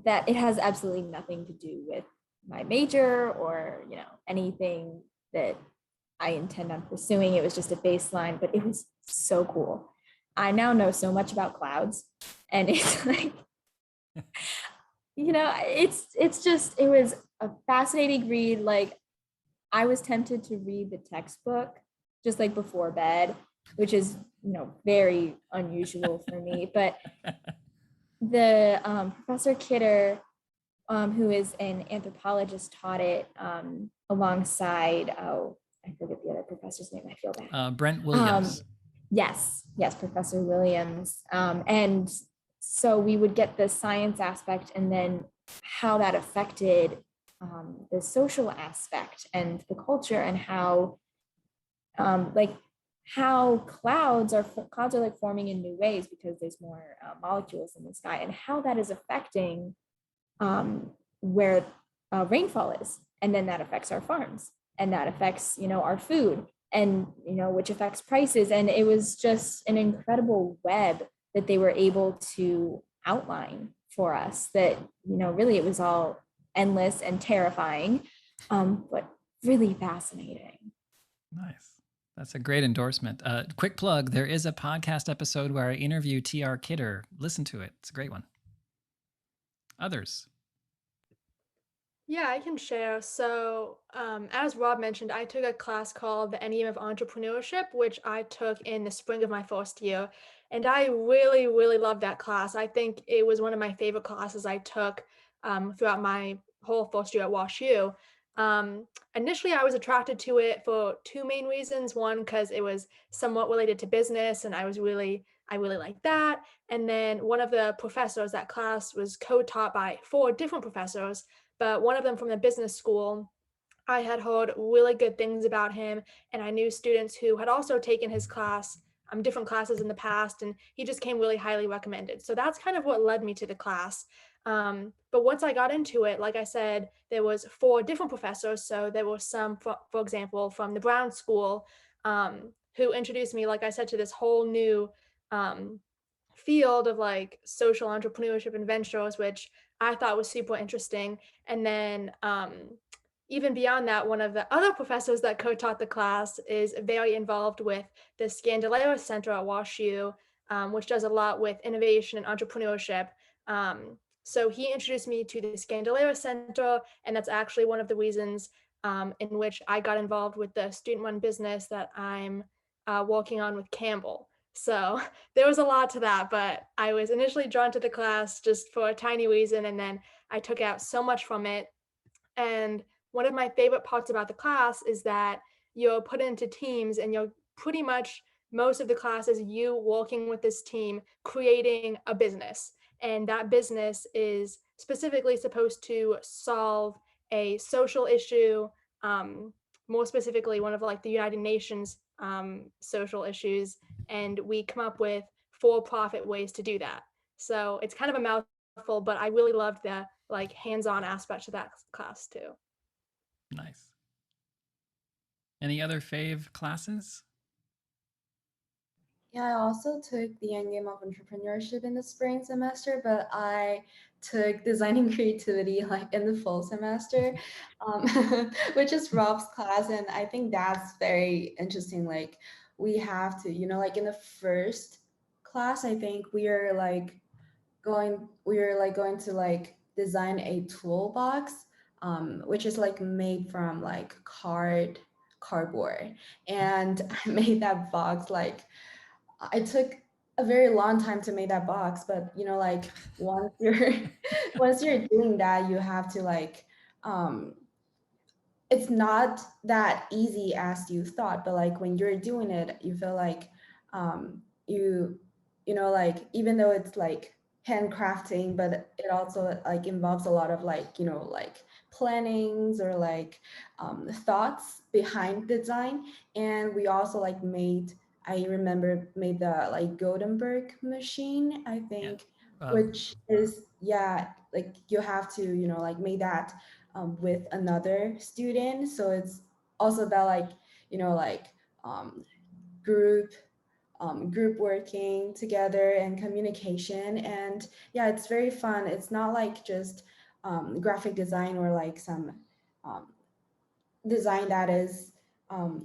that it has absolutely nothing to do with my major or anything that I intend on pursuing. It was just a baseline, but it was so cool. I now know so much about clouds, and it's like, it was a fascinating read. Like, I was tempted to read the textbook just like before bed, which is very unusual for me. But the Professor Kidder, who is an anthropologist, taught it alongside, I forget the other professor's name. I feel bad. Brent Williams. Yes, Professor Williams. And so we would get the science aspect and then how that affected the social aspect and the culture, and how how clouds are like forming in new ways because there's more molecules in the sky, and how that is affecting where rainfall is, and then that affects our farms, and that affects our food, and which affects prices. And it was just an incredible web that they were able to outline for us, that really it was all endless and terrifying, but really fascinating. Nice. That's a great endorsement. Quick plug, there is a podcast episode where I interview T.R. Kidder. Listen to it. It's a great one. Others? Yeah, I can share. So, as Rob mentioned, I took a class called the Enneagram of Entrepreneurship, which I took in the spring of my first year. And I really, really loved that class. I think it was one of my favorite classes I took throughout my whole first year at WashU. Initially, I was attracted to it for two main reasons. One, because it was somewhat related to business, and I really liked that. And then one of the professors, that class was co-taught by four different professors, but one of them from the business school. I had heard really good things about him, and I knew students who had also taken his class, different classes in the past, and he just came really highly recommended. So that's kind of what led me to the class. But once I got into it, like I said, there was four different professors. So there were some, for example, from the Brown School, who introduced me, like I said, to this whole new field of like social entrepreneurship and ventures, which I thought was super interesting. And then even beyond that, one of the other professors that co-taught the class is very involved with the Scandalera Center at WashU, which does a lot with innovation and entrepreneurship. So he introduced me to the Scandalera Center, and that's actually one of the reasons in which I got involved with the student-run business that I'm working on with Campbell. So there was a lot to that, but I was initially drawn to the class just for a tiny reason, and then I took out so much from it. And one of my favorite parts about the class is that you're put into teams, and you're pretty much, most of the class is you working with this team, creating a business. And that business is specifically supposed to solve a social issue, more specifically, one of like the United Nations social issues. And we come up with for-profit ways to do that. So it's kind of a mouthful, but I really loved the like hands-on aspect of that class too. Nice. Any other fave classes? Yeah, I also took the Endgame of Entrepreneurship in the spring semester, but I took Designing Creativity like in the fall semester, which is Rob's class. And I think that's very interesting. Like we have to, like in the first class, I think we are going to like design a toolbox, which is like made from like cardboard. And I made that box like, I took a very long time to make that box, but like once you're once you're doing that, you have to like it's not that easy as you thought, but like when you're doing it, you feel like like even though it's like handcrafting, but it also like involves a lot of like like plannings or like thoughts behind design. And we also like I remember made the like Gutenberg machine, I think, which is like you have to like make that with another student. So it's also about like like group group working together and communication. And yeah, it's very fun. It's not like just graphic design or like some um, design that is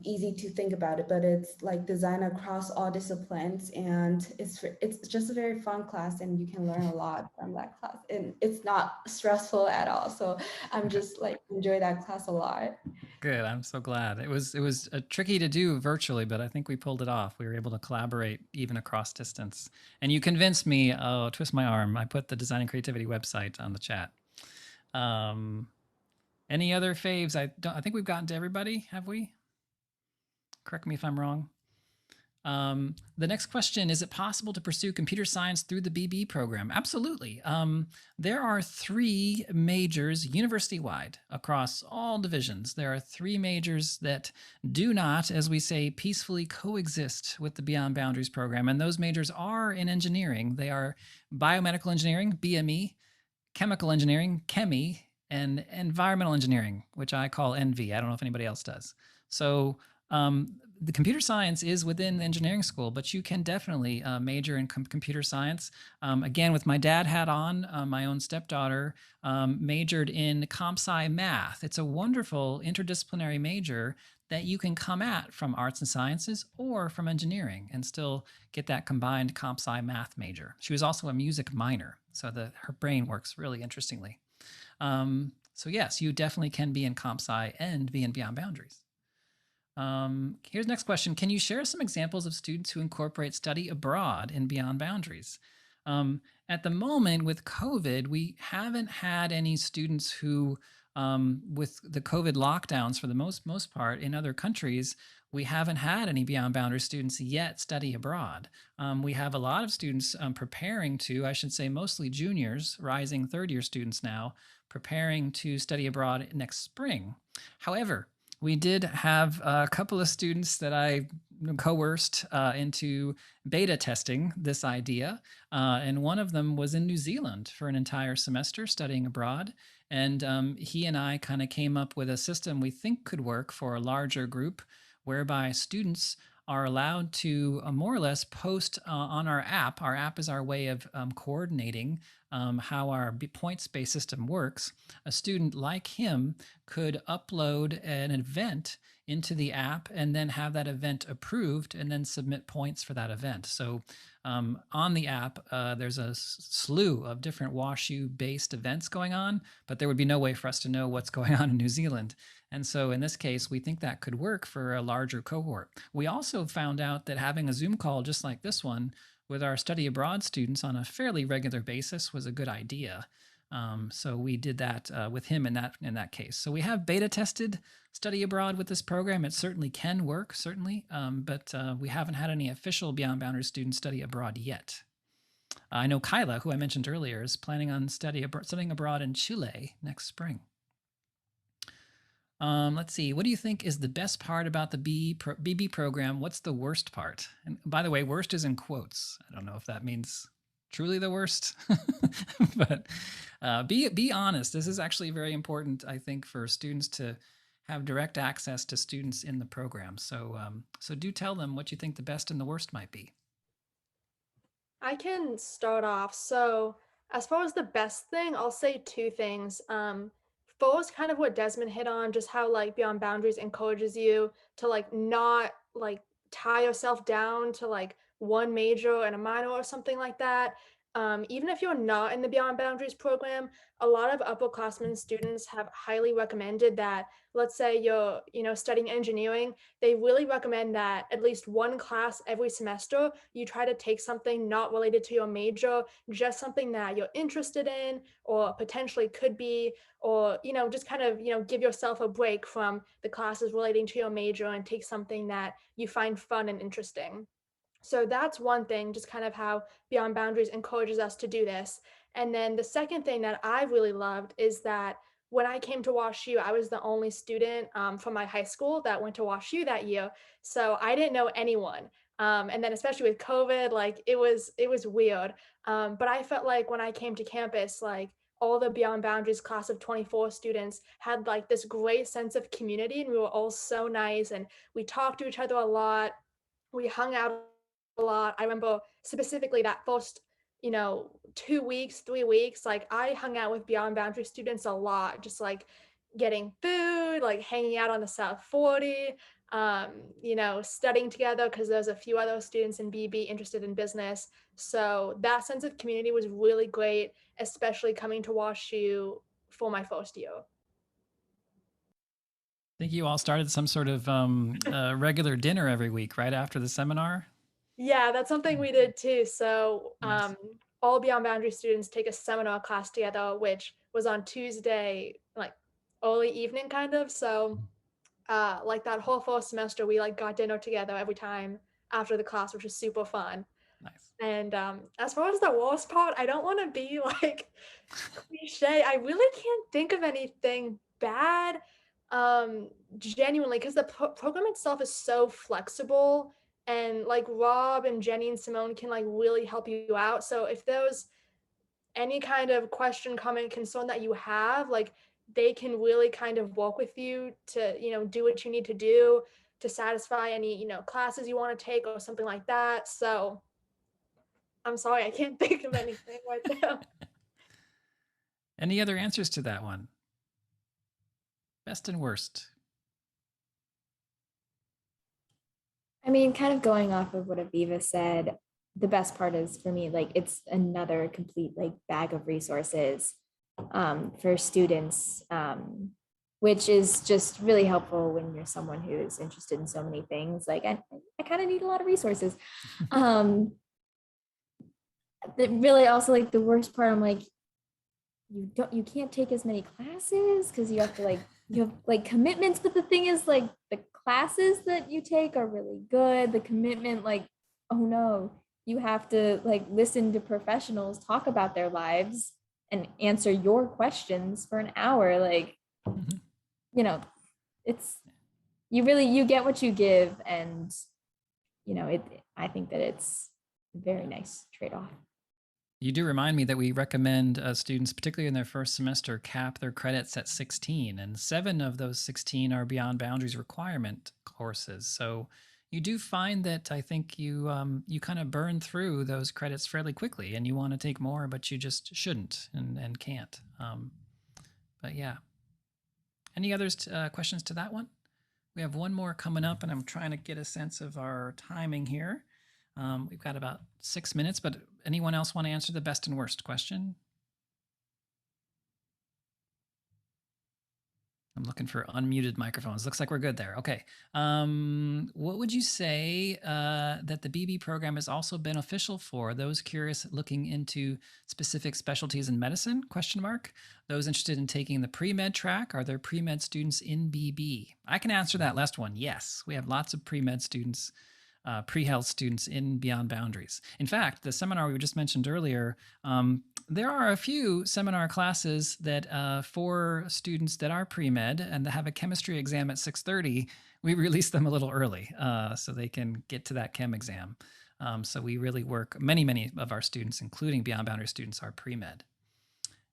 easy to think about it, but it's like design across all disciplines, and it's just a very fun class, and you can learn a lot from that class, and it's not stressful at all. So I'm just like enjoy that class a lot. Good. I'm so glad. It was tricky to do virtually, but I think we pulled it off. We were able to collaborate even across distance. And you convinced me. Oh, twist my arm. I put the Design and Creativity website on the chat. Any other faves? I think we've gotten to everybody. Have we? Correct me if I'm wrong. The next question, is it possible to pursue computer science through the BB program? Absolutely. There are 3 majors university-wide across all divisions. There are 3 majors that do not, as we say, peacefully coexist with the Beyond Boundaries program. And those majors are in engineering. They are biomedical engineering, BME, chemical engineering, ChemE, and environmental engineering, which I call NV. I don't know if anybody else does. So the computer science is within the engineering school, but you can definitely major in computer science. Again, with my dad hat on, my own stepdaughter majored in comp sci math. It's a wonderful interdisciplinary major that you can come at from arts and sciences or from engineering and still get that combined comp sci math major. She was also a music minor, so her brain works really interestingly. So yes, you definitely can be in comp sci and be in Beyond Boundaries. Here's the next question. Can you share some examples of students who incorporate study abroad in Beyond Boundaries? At the moment with COVID, we haven't had any students who, with the COVID lockdowns for the most part in other countries, we haven't had any Beyond Boundaries students yet study abroad. We have a lot of students preparing to, I should say mostly juniors, rising third-year students now, preparing to study abroad next spring. However, we did have a couple of students that I coerced into beta testing this idea. And one of them was in New Zealand for an entire semester studying abroad. And he and I kind of came up with a system we think could work for a larger group, whereby students are allowed to more or less post on our app. Our app is our way of coordinating how our points-based system works. A student like him could upload an event into the app and then have that event approved and then submit points for that event. So on the app, there's a slew of different WashU-based events going on, but there would be no way for us to know what's going on in New Zealand. And so in this case, we think that could work for a larger cohort. We also found out that having a Zoom call just like this one with our study abroad students on a fairly regular basis was a good idea. So we did that with him in that case. So we have beta tested study abroad with this program. It certainly can work, certainly, but we haven't had any official Beyond Boundaries students study abroad yet. I know Kyla, who I mentioned earlier, is planning on studying abroad in Chile next spring. Let's see. What do you think is the best part about the BB program? What's the worst part? And by the way, worst is in quotes. I don't know if that means truly the worst, but be honest. This is actually very important, I think, for students to have direct access to students in the program. So, so do tell them what you think the best and the worst might be. I can start off. So, as far as the best thing, I'll say 2 things. First, kind of what Desmond hit on, just how like Beyond Boundaries encourages you to like not like tie yourself down to like one major and a minor or something like that. Even if you're not in the Beyond Boundaries program, a lot of upperclassmen students have highly recommended that, let's say you're, studying engineering, they really recommend that at least one class every semester, you try to take something not related to your major, just something that you're interested in or potentially could be, or, just kind of, give yourself a break from the classes relating to your major and take something that you find fun and interesting. So that's one thing, just kind of how Beyond Boundaries encourages us to do this. And then the second thing that I really loved is that when I came to WashU, I was the only student from my high school that went to WashU that year. So I didn't know anyone. And then especially with COVID, like it was weird. But I felt like when I came to campus, like all the Beyond Boundaries class of 24 students had like this great sense of community, and we were all so nice and we talked to each other a lot. We hung out a lot. I remember specifically that first, 2 weeks, 3 weeks, like I hung out with Beyond Boundary students a lot, just like getting food, like hanging out on the South 40, studying together because there's a few other students in BB interested in business. So that sense of community was really great, especially coming to WashU for my first year. I think you all started some sort of regular dinner every week, right after the seminar. Yeah, that's something we did too. So Nice. all Beyond Boundary students take a seminar class together, which was on Tuesday, like early evening kind of. So like that whole first semester, we like got dinner together every time after the class, which was super fun. Nice. And as far as the worst part, I don't want to be like cliche. I really can't think of anything bad, genuinely, because the program itself is so flexible, and like Rob and Jenny and Simone can like really help you out. So if there's any kind of question, comment, concern that you have, like they can really kind of work with you to, do what you need to do to satisfy any, classes you want to take or something like that. So I'm sorry, I can't think of anything right now. Any other answers to that one? Best and worst. I mean, kind of going off of what Aviva said, the best part is for me, like it's another complete like bag of resources for students, which is just really helpful when you're someone who is interested in so many things. Like I kind of need a lot of resources. Really also like the worst part, I'm like, you can't take as many classes because you have commitments, but the thing is like the classes that you take are really good. The commitment, like, oh no, you have to like listen to professionals talk about their lives and answer your questions for an hour. Like, it's, you get what you give. And, I think that it's a very nice trade-off. You do remind me that we recommend students, particularly in their first semester, cap their credits at 16, and 7 of those 16 are Beyond Boundaries requirement courses. So you do find that I think you kind of burn through those credits fairly quickly, and you want to take more, but you just shouldn't and can't. But yeah. Any other questions to that one? We have one more coming up, and I'm trying to get a sense of our timing here. We've got about 6 minutes, but anyone else want to answer the best and worst question? I'm looking for unmuted microphones. Looks like we're good there. Okay. What would you say that the BB program is also beneficial for those curious looking into specific specialties in medicine? Question mark. Those interested in taking the pre-med track, are there pre-med students in BB? I can answer that last one. Yes, we have lots of pre-med students, pre-health students in Beyond Boundaries. In fact, the seminar we just mentioned earlier, there are a few seminar classes that for students that are pre-med and that have a chemistry exam at 6:30, we release them a little early so they can get to that chem exam. So we really work, many of our students, including Beyond Boundaries students, are pre-med.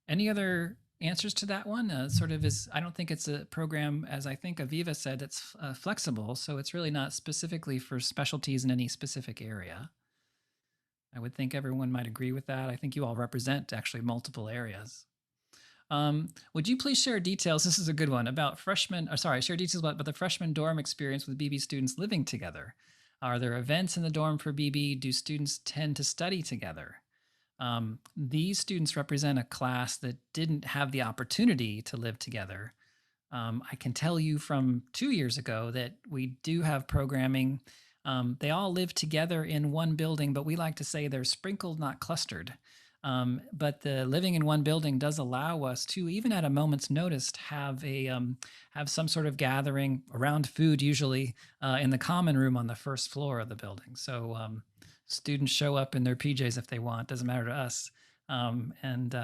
Any other answers to that one? I don't think it's a program, as I think Aviva said, that's flexible. So it's really not specifically for specialties in any specific area. I would think everyone might agree with that. I think you all represent actually multiple areas. Would you please share details? This is a good one about share details about the freshman dorm experience with BB students living together. Are there events in the dorm for BB? Do students tend to study together? These students represent a class that didn't have the opportunity to live together. I can tell you from 2 years ago that we do have programming. They all live together in one building, but we like to say they're sprinkled, not clustered. But the living in one building does allow us to, even at a moment's notice, have some sort of gathering around food, usually in the common room on the first floor of the building. So students show up in their PJs if they want, doesn't matter to us. And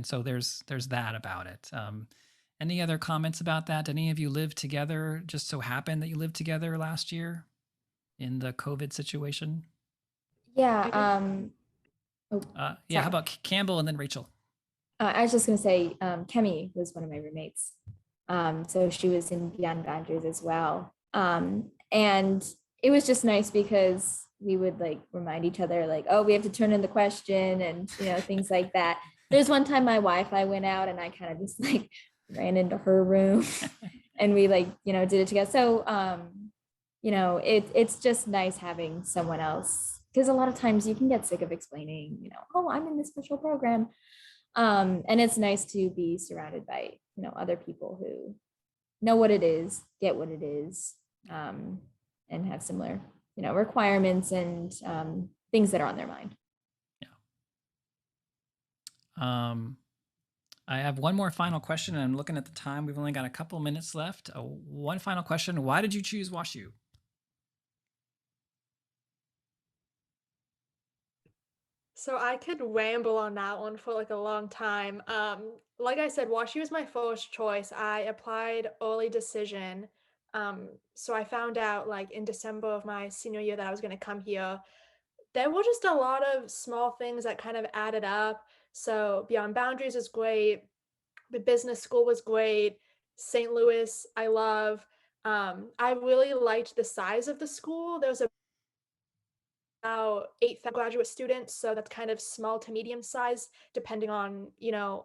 so there's that about it. Any other comments about that? Any of you lived together, just so happened that you lived together last year in the COVID situation? Yeah. How about Campbell and then Rachel? I was just going to say, Kemi was one of my roommates. So she was in Beyond Boundaries as well. And it was just nice because we would like remind each other like, oh, we have to turn in the question and, things like that. There's one time my Wi-Fi went out and I kind of just like ran into her room and we like, did it together. So, it's just nice having someone else, because a lot of times you can get sick of explaining, oh, I'm in this special program. And it's nice to be surrounded by, other people who know what it is, get what it is, and have similar, requirements and things that are on their mind. I have one more final question, and I'm looking at the time. We've only got a couple minutes left. One final question. Why did you choose WashU? So I could ramble on that one for like a long time. Like I said, WashU was my first choice. I applied early decision. So I found out like in December of my senior year that I was going to come here. There were just a lot of small things that kind of added up. So Beyond Boundaries is great. The business school was great. St. Louis, I love. I really liked the size of the school. There was about 8,000 graduate students, so that's kind of small to medium size, depending on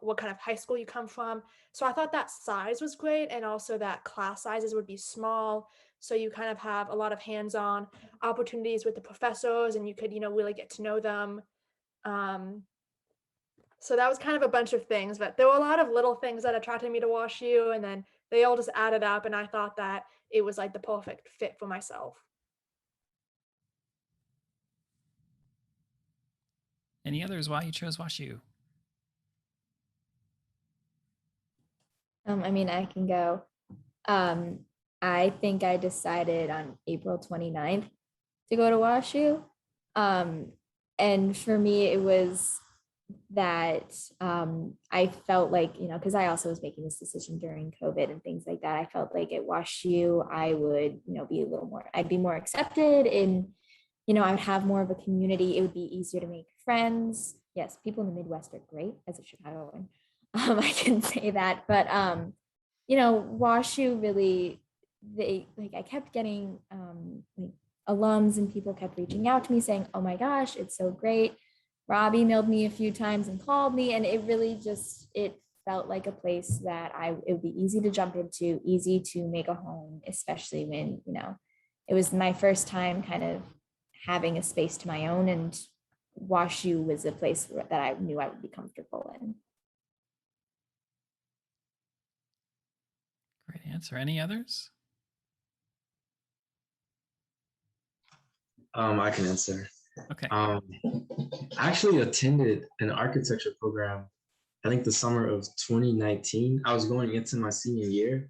what kind of high school you come from. So I thought that size was great, and also that class sizes would be small, so you kind of have a lot of hands-on opportunities with the professors, and you could really get to know them. So that was kind of a bunch of things, but there were a lot of little things that attracted me to WashU, and then they all just added up, and I thought that it was like the perfect fit for myself. Any others why you chose WashU? I can go. I think I decided on April 29th to go to WashU. And for me, it was that I felt like, because I also was making this decision during COVID and things like that. I felt like at WashU, I would, be a little more, I'd be more accepted and, I would have more of a community. It would be easier to make friends. Yes, people in the Midwest are great as a Chicagoan. I can say that, but WashU really, I kept getting alums and people kept reaching out to me saying, oh my gosh, it's so great. Rob emailed me a few times and called me, and it really it felt like a place that it would be easy to jump into, easy to make a home, especially when, it was my first time kind of having a space to my own, and WashU was a place that I knew I would be comfortable in. Great answer. Any others? I can answer. Okay. I actually attended an architecture program, I think the summer of 2019. I was going into my senior year,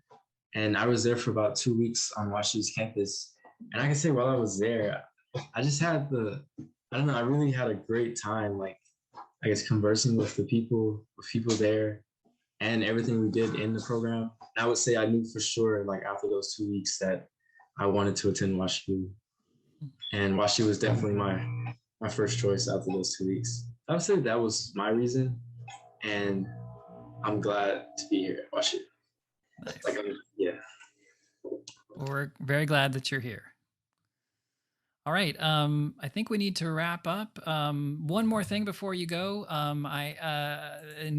and I was there for about 2 weeks on WashU's campus. And I can say while I was there, I just had I really had a great time, like, I guess, conversing with people there and everything we did in the program. And I would say I knew for sure, like, after those 2 weeks that I wanted to attend WashU. And WashU was definitely my first choice after those 2 weeks. I would say that was my reason, and I'm glad to be here at WashU. Nice. Yeah. Well, we're very glad that you're here. All right. I think we need to wrap up. One more thing before you go.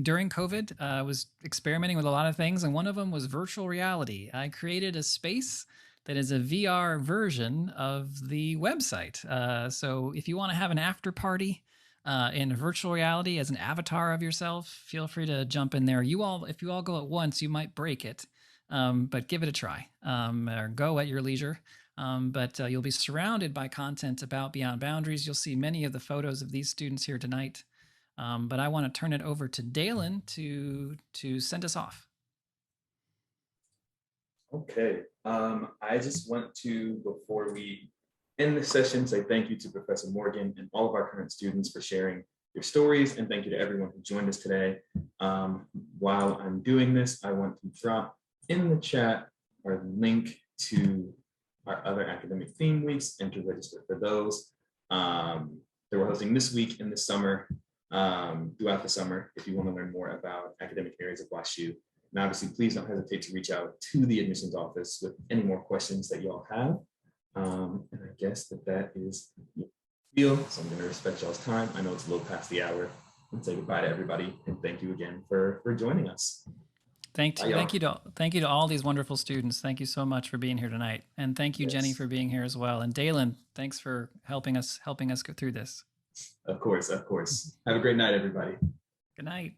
During COVID, I was experimenting with a lot of things, and one of them was virtual reality. I created a space that is a VR version of the website. So if you want to have an after party in virtual reality as an avatar of yourself, feel free to jump in there. If you all go at once, you might break it, but give it a try, or go at your leisure. But you'll be surrounded by content about Beyond Boundaries. You'll see many of the photos of these students here tonight. But I want to turn it over to Dalen to send us off. Okay. I just want to, before we end the session, say thank you to Professor Morgan and all of our current students for sharing your stories, and thank you to everyone who joined us today. While I'm doing this, I want to drop in the chat our link to our other academic theme weeks and to register for those. That we're hosting this week and this summer, throughout the summer, if you want to learn more about academic areas of WashU. And obviously, please don't hesitate to reach out to the admissions office with any more questions that you all have. And I guess that is feel, so I'm going to respect y'all's time. I know it's a little past the hour, and say goodbye to everybody. And thank you again for joining us. Thank Bye, y'all. you to all these wonderful students. Thank you so much for being here tonight, and thank you, Jenny, Yes. for being here as well. And Dalen, thanks for helping us go through this. Of course, of course. Have a great night, everybody. Good night.